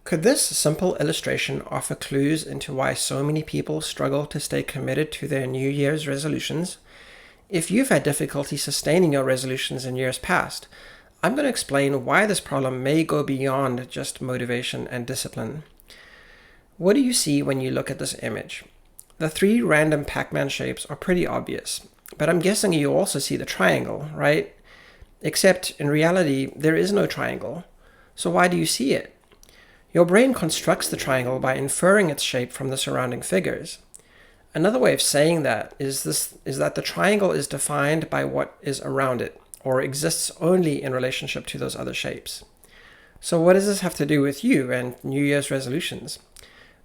Could this simple illustration offer clues into why so many people struggle to stay committed to their New Year's resolutions? If you've had difficulty sustaining your resolutions in years past, I'm going to explain why this problem may go beyond just motivation and discipline. What do you see when you look at this image? The three random Pac-Man shapes are pretty obvious, but I'm guessing you also see the triangle, right? Except in reality, there is no triangle. So why do you see it? Your brain constructs the triangle by inferring its shape from the surrounding figures. Another way of saying that is that the triangle is defined by what is around it, or exists only in relationship to those other shapes. So what does this have to do with you and New Year's resolutions?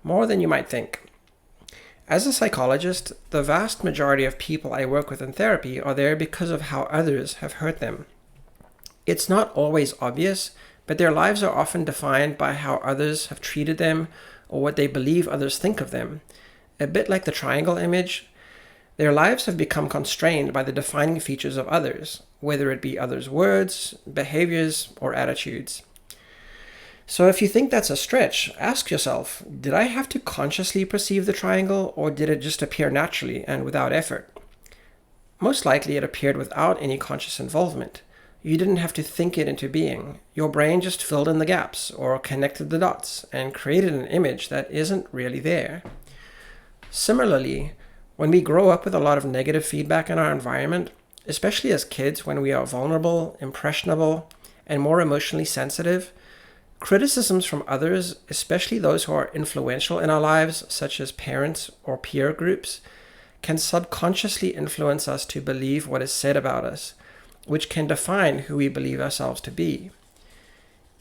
More than you might think. As a psychologist, the vast majority of people I work with in therapy are there because of how others have hurt them. It's not always obvious, but their lives are often defined by how others have treated them or what they believe others think of them. A bit like the triangle image, their lives have become constrained by the defining features of others, whether it be others' words, behaviors, or attitudes. So if you think that's a stretch, ask yourself, did I have to consciously perceive the triangle, or did it just appear naturally and without effort? Most likely it appeared without any conscious involvement. You didn't have to think it into being. Your brain just filled in the gaps, or connected the dots, and created an image that isn't really there. Similarly, when we grow up with a lot of negative feedback in our environment, especially as kids when we are vulnerable, impressionable, and more emotionally sensitive, criticisms from others, especially those who are influential in our lives, such as parents or peer groups, can subconsciously influence us to believe what is said about us, which can define who we believe ourselves to be.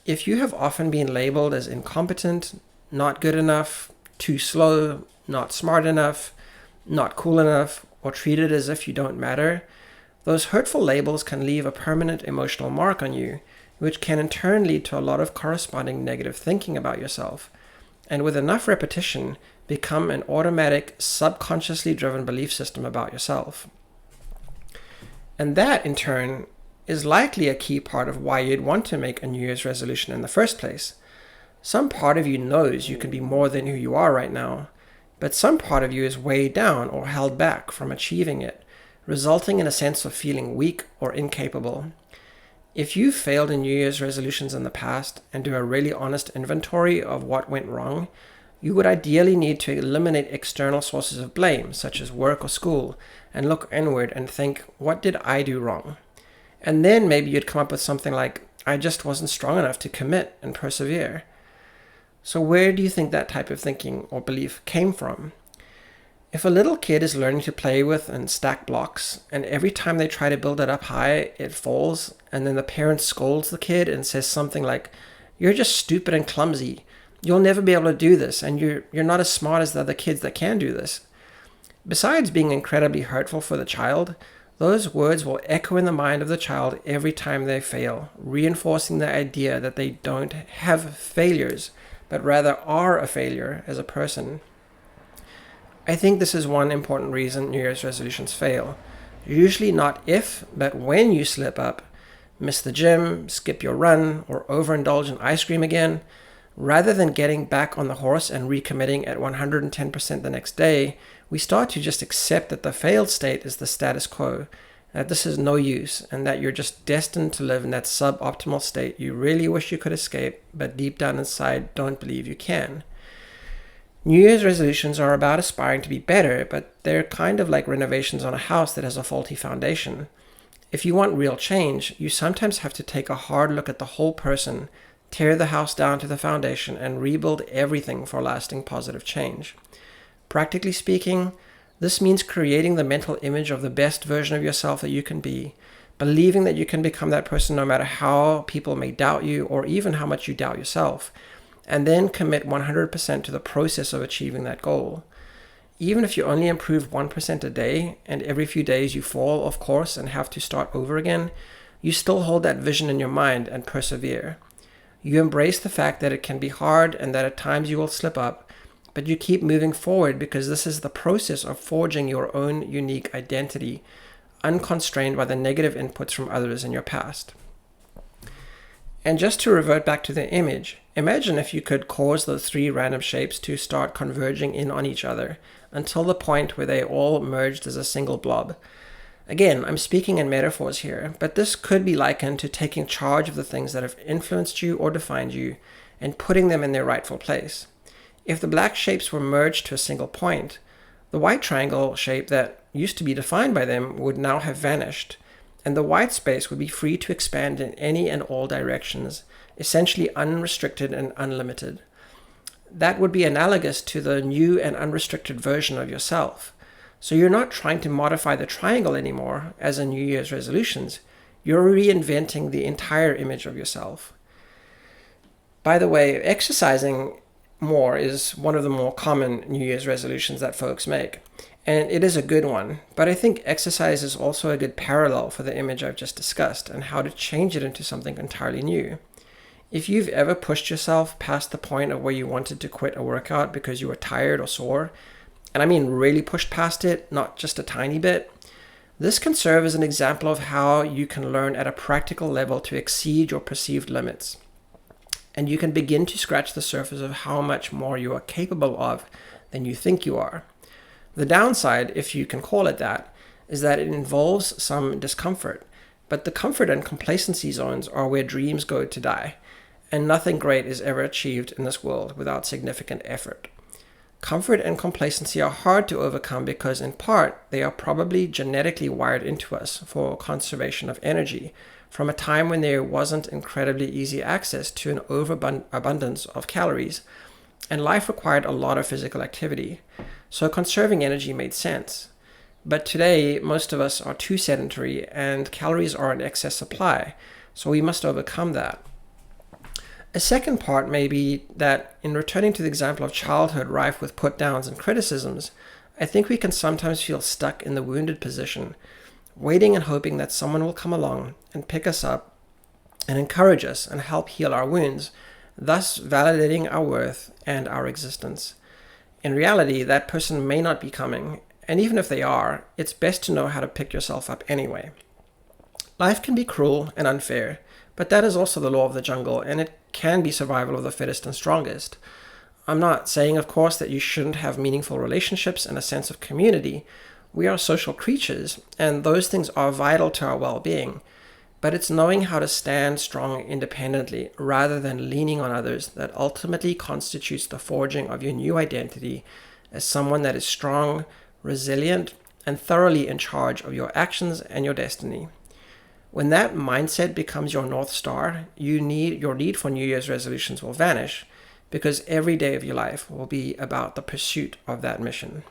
If you have often been labeled as incompetent, not good enough, too slow, not smart enough, not cool enough, or treated as if you don't matter, those hurtful labels can leave a permanent emotional mark on you, which can in turn lead to a lot of corresponding negative thinking about yourself, and with enough repetition, become an automatic, subconsciously driven belief system about yourself. And that, in turn, is likely a key part of why you'd want to make a New Year's resolution in the first place. Some part of you knows you can be more than who you are right now, but some part of you is weighed down or held back from achieving it, resulting in a sense of feeling weak or incapable. If you've failed in New Year's resolutions in the past and do a really honest inventory of what went wrong, you would ideally need to eliminate external sources of blame, such as work or school, and look inward and think, what did I do wrong? And then maybe you'd come up with something like, I just wasn't strong enough to commit and persevere. So where do you think that type of thinking or belief came from? If a little kid is learning to play with and stack blocks, and every time they try to build it up high, it falls, and then the parent scolds the kid and says something like, you're just stupid and clumsy. You'll never be able to do this, and you're not as smart as the other kids that can do this. Besides being incredibly hurtful for the child, those words will echo in the mind of the child every time they fail, reinforcing the idea that they don't have failures, but rather are a failure as a person. I think this is one important reason New Year's resolutions fail. Usually not if, but when you slip up, miss the gym, skip your run, or overindulge in ice cream again, rather than getting back on the horse and recommitting at 110% the next day, we start to just accept that the failed state is the status quo, that this is no use, and that you're just destined to live in that suboptimal state you really wish you could escape, but deep down inside don't believe you can. New Year's resolutions are about aspiring to be better, but they're kind of like renovations on a house that has a faulty foundation. If you want real change, you sometimes have to take a hard look at the whole person, tear the house down to the foundation, and rebuild everything for lasting positive change. Practically speaking, this means creating the mental image of the best version of yourself that you can be, believing that you can become that person no matter how people may doubt you or even how much you doubt yourself, and then commit 100% to the process of achieving that goal. Even if you only improve 1% a day, and every few days you fall off course and have to start over again, you still hold that vision in your mind and persevere. You embrace the fact that it can be hard and that at times you will slip up, but you keep moving forward because this is the process of forging your own unique identity, unconstrained by the negative inputs from others in your past. And just to revert back to the image, Imagine if you could cause those three random shapes to start converging in on each other until the point where they all merged as a single blob. Again, I'm speaking in metaphors here, but this could be likened to taking charge of the things that have influenced you or defined you and putting them in their rightful place. If the black shapes were merged to a single point, the white triangle shape that used to be defined by them would now have vanished, and the white space would be free to expand in any and all directions, essentially unrestricted and unlimited. That would be analogous to the new and unrestricted version of yourself. So you're not trying to modify the triangle anymore, as in New Year's resolutions. You're reinventing the entire image of yourself. By the way, exercising more is one of the more common New Year's resolutions that folks make. And it is a good one, but I think exercise is also a good parallel for the image I've just discussed and how to change it into something entirely new. If you've ever pushed yourself past the point of where you wanted to quit a workout because you were tired or sore, and I mean really pushed past it, not just a tiny bit, this can serve as an example of how you can learn at a practical level to exceed your perceived limits. And you can begin to scratch the surface of how much more you are capable of than you think you are. The downside, if you can call it that, is that it involves some discomfort, but the comfort and complacency zones are where dreams go to die, and nothing great is ever achieved in this world without significant effort. Comfort and complacency are hard to overcome because, in part, they are probably genetically wired into us for conservation of energy, from a time when there wasn't incredibly easy access to an overabundance of calories, and life required a lot of physical activity, so conserving energy made sense. But today, most of us are too sedentary, and calories are in excess supply, so we must overcome that. A second part may be that, in returning to the example of childhood rife with put-downs and criticisms, I think we can sometimes feel stuck in the wounded position, waiting and hoping that someone will come along and pick us up and encourage us and help heal our wounds, thus validating our worth and our existence. In reality, that person may not be coming, and even if they are, it's best to know how to pick yourself up anyway. Life can be cruel and unfair, but that is also the law of the jungle, and it can be survival of the fittest and strongest. I'm not saying, of course, that you shouldn't have meaningful relationships and a sense of community. We are social creatures, and those things are vital to our well-being. But it's knowing how to stand strong independently rather than leaning on others that ultimately constitutes the forging of your new identity as someone that is strong, resilient, and thoroughly in charge of your actions and your destiny. When that mindset becomes your North Star, your need for New Year's resolutions will vanish, because every day of your life will be about the pursuit of that mission.